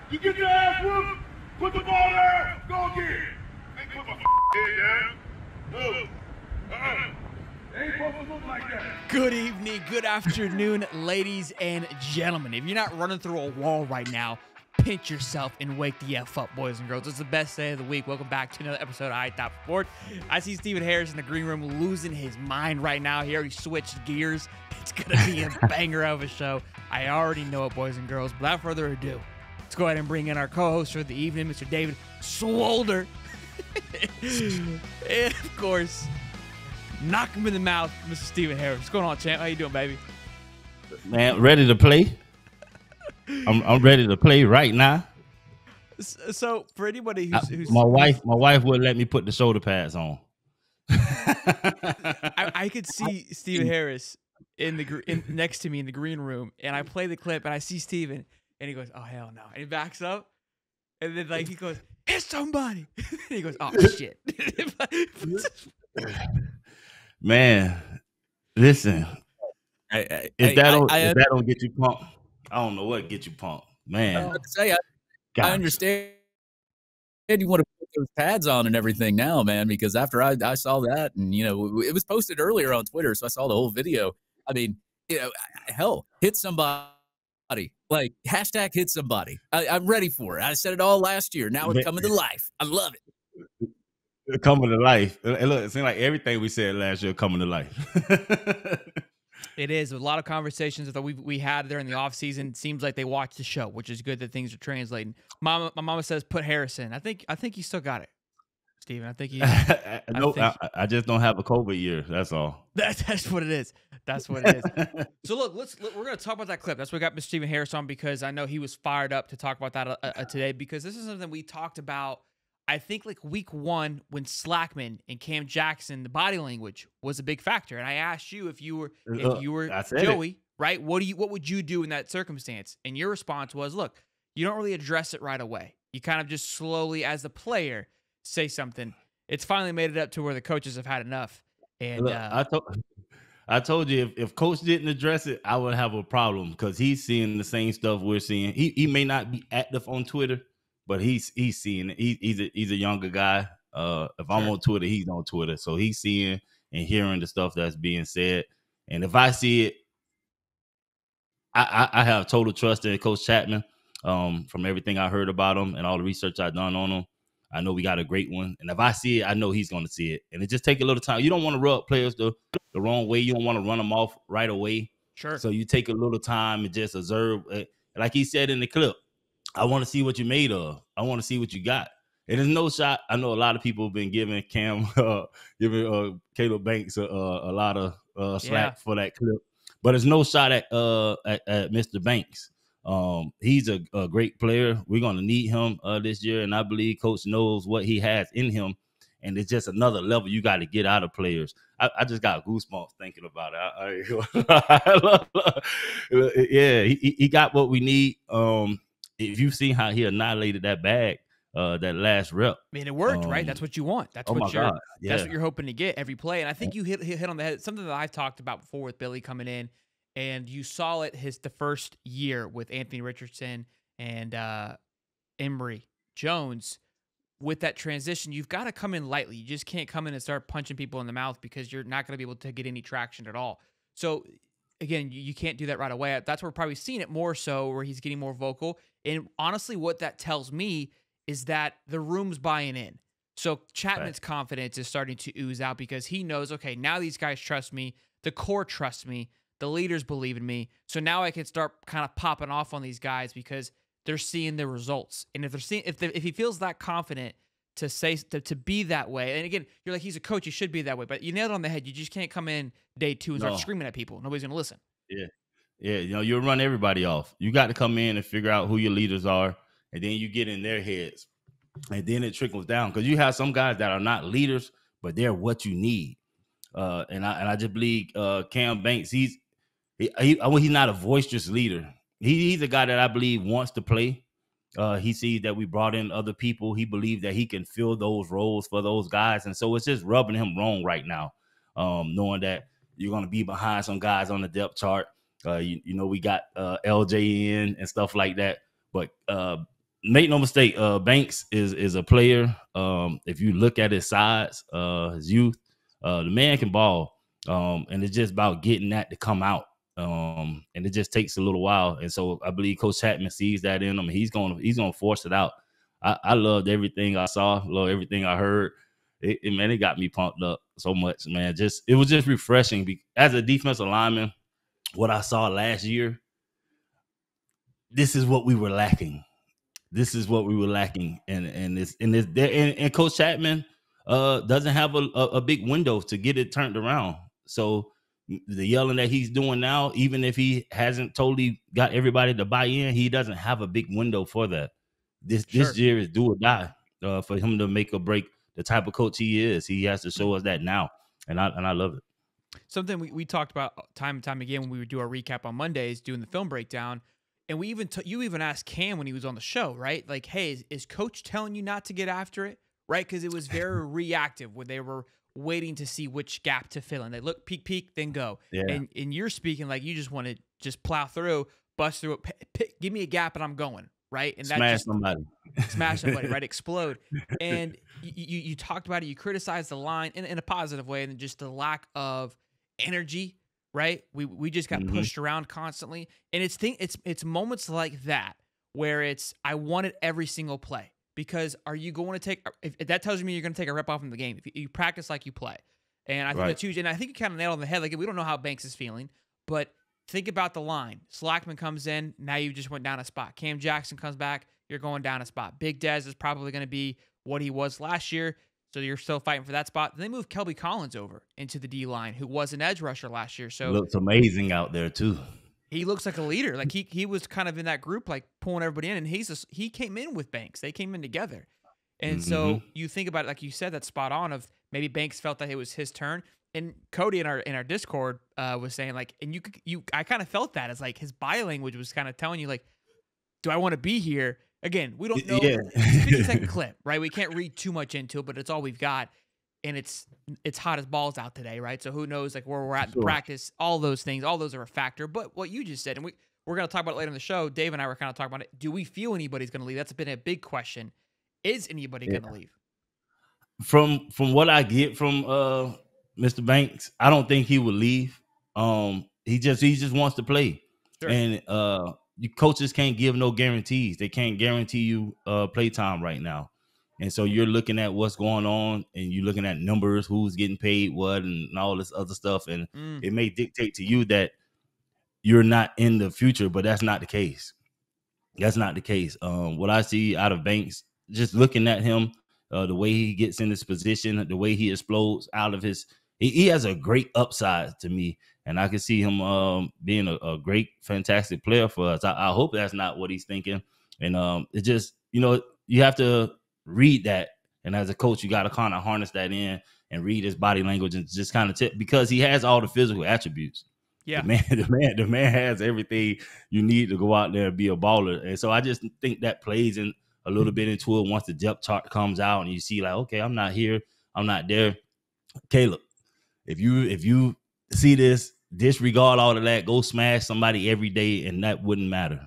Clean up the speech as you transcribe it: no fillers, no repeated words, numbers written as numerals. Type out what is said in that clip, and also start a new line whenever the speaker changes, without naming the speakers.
You get your ass whooped, put the ball there, go again. Ain't put my head down. Ain't supposed to look like that.
Good evening, good afternoon, ladies and gentlemen. If you're not running through a wall right now, pinch yourself and wake the F up, boys and girls. It's the best day of the week. Welcome back to another episode of Hightop Sports. I see Stephen Harris in the green room losing his mind right now. He already switched gears. It's going to be a banger of a show. I already know it, boys and girls. Without further ado, let's go ahead and bring in our co-host for the evening, Mr. David Swolder. And, of course, knock him in the mouth, Mr. Stephen Harris. What's going on, champ? How you doing, baby?
Man, ready to play. I'm ready to play right now.
So, for anybody who's
my wife wouldn't let me put the shoulder pads on.
I could see Stephen Harris next to me in the green room, and I play the clip, and I see Stephen, and he goes, "Oh hell no!" And he backs up, and then he goes, "Hit somebody!" And he goes, "Oh shit!"
Man, listen, if that don't get you pumped, I don't know what get you pumped, man.
I understand you want to put those pads on and everything now, man, because after I saw that, and it was posted earlier on Twitter, so I saw the whole video. I mean, hell, hit somebody. Like, hashtag hit somebody. I'm ready for it. I said it all last year. Now it's coming to life. I love it.
It's coming to life. Look, it seems like everything we said last year coming to life.
It is. A lot of conversations that we had there in the offseason. It seems like they watched the show, which is good that things are translating. My mama says put Harrison. I think you still got it, Steven. I think you.
I just don't have a COVID year. That's all.
That's what it is. That's what it is. So look, we're gonna talk about that clip. That's what we got Mr. Stephen Harris on, because I know he was fired up to talk about that today, because this is something we talked about. I think like week one, when Slackman and Cam Jackson, the body language was a big factor. And I asked you if you were Joey, right? What would you do in that circumstance? And your response was, look, you don't really address it right away. You kind of just slowly, as the player, say something. It's finally made it up to where the coaches have had enough. And
look, I told you if Coach didn't address it, I would have a problem, because he's seeing the same stuff we're seeing. He may not be active on Twitter, but he's seeing it. He's a younger guy. If I'm on Twitter, he's on Twitter. So he's seeing and hearing the stuff that's being said. And if I see it, I have total trust in Coach Chapman. From everything I heard about him and all the research I've done on him, I know we got a great one. And if I see it, I know he's going to see it. And it just take a little time. You don't want to rub players the wrong way. You don't want to run them off right away.
Sure.
So you take a little time and just observe. Like he said in the clip, I want to see what you made of. I want to see what you got. And there's no shot. I know a lot of people have been giving Caleb Banks a lot of slack for that clip, but there's no shot at Mr. Banks. He's a great player. We're going to need him this year, and I believe Coach knows what he has in him, and it's just another level you got to get out of players. I just got goosebumps thinking about it. Yeah, he got what we need. If you see how he annihilated that bag, that last rep.
I mean, it worked, right? That's what you want. That's what you're hoping to get every play. And I think you hit on the head. Something that I've talked about before with Billy coming in, and you saw it the first year with Anthony Richardson and Emory Jones. With that transition, you've got to come in lightly. You just can't come in and start punching people in the mouth, because you're not going to be able to get any traction at all. So again, you can't do that right away. That's where we're probably seeing it more so, where he's getting more vocal. And honestly, what that tells me is that the room's buying in. So Chapman's confidence is starting to ooze out, because he knows, okay, now these guys trust me. The core trusts me. The leaders believe in me. So now I can start kind of popping off on these guys, because they're seeing the results. And if he feels that confident to be that way. And again, you're like, he's a coach, he should be that way. But you nailed it on the head. You just can't come in day 2 and start screaming at people. Nobody's gonna listen.
Yeah. Yeah, you'll run everybody off. You got to come in and figure out who your leaders are, and then you get in their heads, and then it trickles down, because you have some guys that are not leaders, but they're what you need. And I just believe Cam Banks, he's not a boisterous leader. He's a guy that I believe wants to play. He sees that we brought in other people. He believes that he can fill those roles for those guys, and so it's just rubbing him wrong right now, knowing that you're going to be behind some guys on the depth chart. We got LJ in and stuff like that. But make no mistake, Banks is a player. If you look at his size, his youth, the man can ball. And it's just about getting that to come out. And it just takes a little while. And so I believe Coach Chapman sees that in him, and he's gonna force it out. I loved everything I saw, loved everything I heard. It got me pumped up so much, man. It was just refreshing. As a defensive lineman, what I saw last year, this is what we were lacking. And Coach Chapman doesn't have a big window to get it turned around. So the yelling that he's doing now, even if he hasn't totally got everybody to buy in, he doesn't have a big window for that. This year is do or die for him to make or break the type of coach he is. He has to show us that now, and I love it.
Something we talked about time and time again when we would do our recap on Mondays, doing the film breakdown, and we even you even asked Cam when he was on the show, right? Like, hey, is Coach telling you not to get after it, right? Because it was very reactive, where they were waiting to see which gap to fill in. They look, peek, then go. Yeah. And you're speaking like you just want to just plow through, bust through it, give me a gap and I'm going, right? And
smash
somebody, right? Explode. And you talked about it. You criticized the line in a positive way, and then just the lack of energy, right? We just got pushed around constantly, and it's moments like that where I want it every single play. Because are you going to take – if that tells me you're going to take a rep off in the game. If you practice like you play. And I think that's huge. And I think you kind of nailed it on the head. Like, we don't know how Banks is feeling. But think about the line. Slackman comes in. Now you just went down a spot. Cam Jackson comes back. You're going down a spot. Big Dez is probably going to be what he was last year. So you're still fighting for that spot. Then they moved Kelby Collins over into the D-line, who was an edge rusher last year. So
looks amazing out there too.
He looks like a leader. Like he was kind of in that group, like pulling everybody in. And he came in with Banks. They came in together. And so you think about it, like you said, that's spot on. Of maybe Banks felt that it was his turn. And Cody in our Discord was saying like, and I kind of felt that as like his body language was kind of telling you like, do I want to be here? Again, we don't know. Yeah. It's a 50-second clip, right? We can't read too much into it, but it's all we've got. And it's hot as balls out today, right? So who knows like where we're at in practice, all those things, all those are a factor. But what you just said, and we're going to talk about it later in the show, Dave and I were kind of talking about it. Do we feel anybody's going to leave? That's been a big question. Is anybody going to leave?
From what I get from Mr. Banks, I don't think he would leave. He just wants to play. Sure. And you coaches can't give no guarantees. They can't guarantee you play time right now. And so you're looking at what's going on, and you're looking at numbers, who's getting paid what, and all this other stuff. And it may dictate to you that you're not in the future, but that's not the case. That's not the case. What I see out of Banks, just looking at him, the way he gets in this position, the way he explodes out of he has a great upside to me. And I can see him being a great, fantastic player for us. I hope that's not what he's thinking. And it just, you have to read that, and as a coach you got to kind of harness that in and read his body language and just kind of because he has all the physical attributes. Yeah, the man has everything you need to go out there and be a baller. And so I just think that plays in a little bit into it once the depth chart comes out and you see like, okay, I'm not here, I'm not there. Caleb, if you see this, disregard all of that, go smash somebody every day, and that wouldn't matter.